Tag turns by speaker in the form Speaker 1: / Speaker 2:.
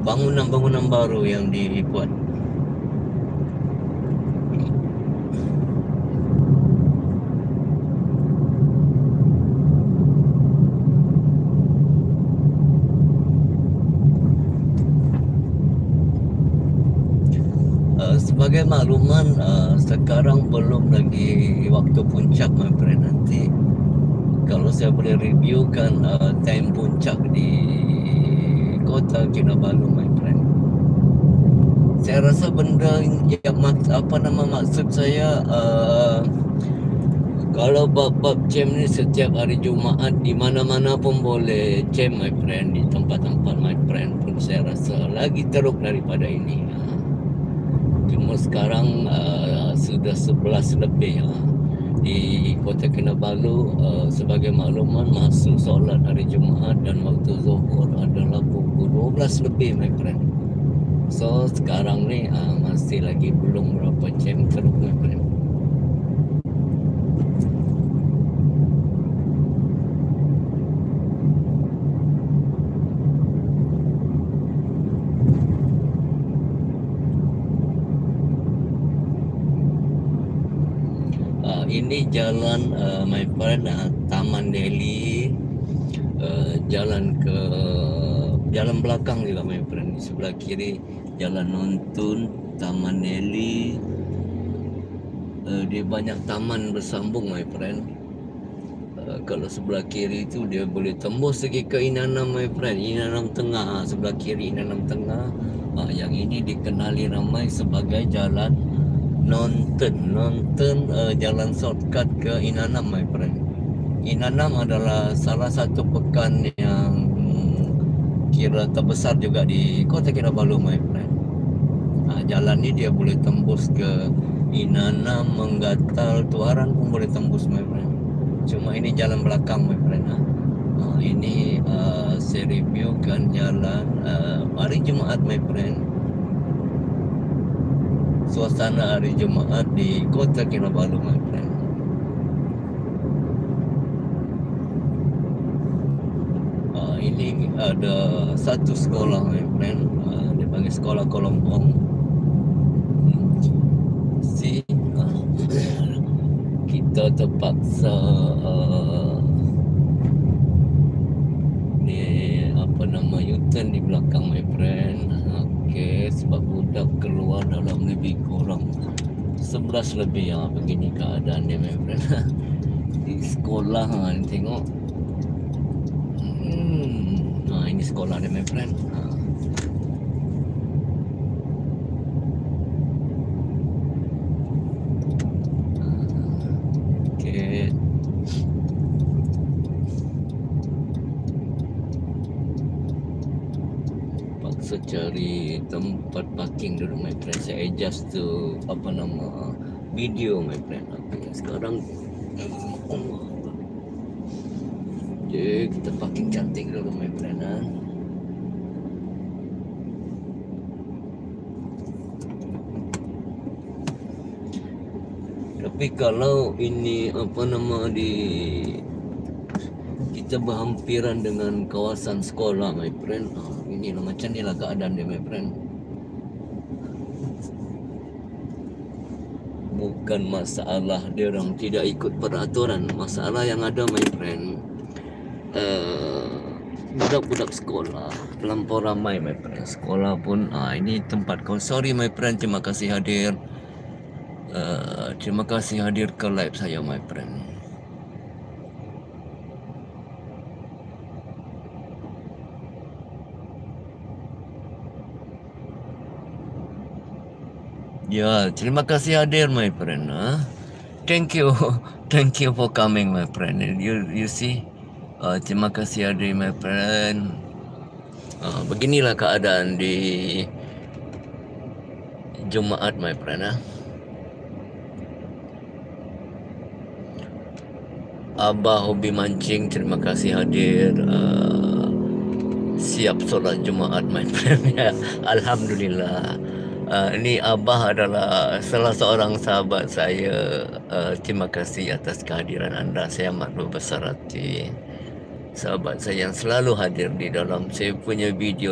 Speaker 1: bangunan-bangunan baru yang dibuat. Sebagai makluman, sekarang belum lagi waktu puncak, my friend. Nanti kalau saya boleh reviewkan time puncak di Kota Kinabalu, my friend. Saya rasa benda yang maksud saya, kalau bab-bab jam ni setiap hari Jumaat di mana-mana pun boleh jam, my friend. Di tempat-tempat, my friend pun saya rasa lagi teruk daripada ini. Cuma sekarang sudah 11 lebih di Kota Kinabalu. Sebagai makluman, masuk solat hari Jumaat dan waktu Zuhur adalah pukul 12 lebih, my friend. So sekarang ni masih lagi belum berapa jam teruk, my friend. Ini jalan, my friend, Taman Delhi, jalan belakang juga, my friend. Di sebelah kiri Jalan Nontun, Taman Delhi. Dia banyak taman bersambung, my friend. Kalau sebelah kiri itu dia boleh tembus lagi ke Inanam, my friend. Inanam Tengah, sebelah kiri Inanam Tengah. Yang ini dikenali ramai sebagai Jalan Nontun, jalan shortcut ke Inanam, my friend. Inanam adalah salah satu pekan yang kira terbesar juga di Kota Kinabalu, my friend. Jalan ni dia boleh tembus ke Inanam, Menggatal, Tuaran pun boleh tembus, my friend. Cuma ini jalan belakang, my friend. Ini saya reviewkan jalan hari Jumaat, my friend. Suasana hari Jumaat di Kota Kinabalu, my friend. Ini ada satu sekolah, my friend. Dia panggil Sekolah Kolompong. Kita terpaksa U-turn di belakang, my friend. Okey, sebab budak keluar dalam lebih kurang 11 lebih. Begini keadaan dia, my friend. Di sekolah ni tengok. Ini sekolah dia, my friend. Okey. Paksa cari tempat parking dulu, my friend. Saya adjust to video, my friend. Okay, sekarang kita parking cantik dulu, my friend. Tapi kalau ini kita berhampiran dengan kawasan sekolah, my friend. Ini macam ni lah keadaan dia, my friend. Bukan masalah dia orang tidak ikut peraturan. Masalah yang ada, my friend, budak-budak sekolah terlampau ramai, my friend. Sekolah pun ini tempat kau. Sorry, my friend. Terima kasih hadir. Terima kasih hadir ke live saya, my friend. Ya, terima kasih hadir, my friend. Thank you for coming, my friend. You see, terima kasih hadir, my friend. Beginilah keadaan di Jumaat, my friend. Abah Hobi Mancing, terima kasih hadir. Siap solat Jumaat, my friend. Alhamdulillah. Ini Abah adalah salah seorang sahabat saya. Terima kasih atas kehadiran anda. Saya amat berbesar hati. Sahabat saya yang selalu hadir di dalam saya punya video.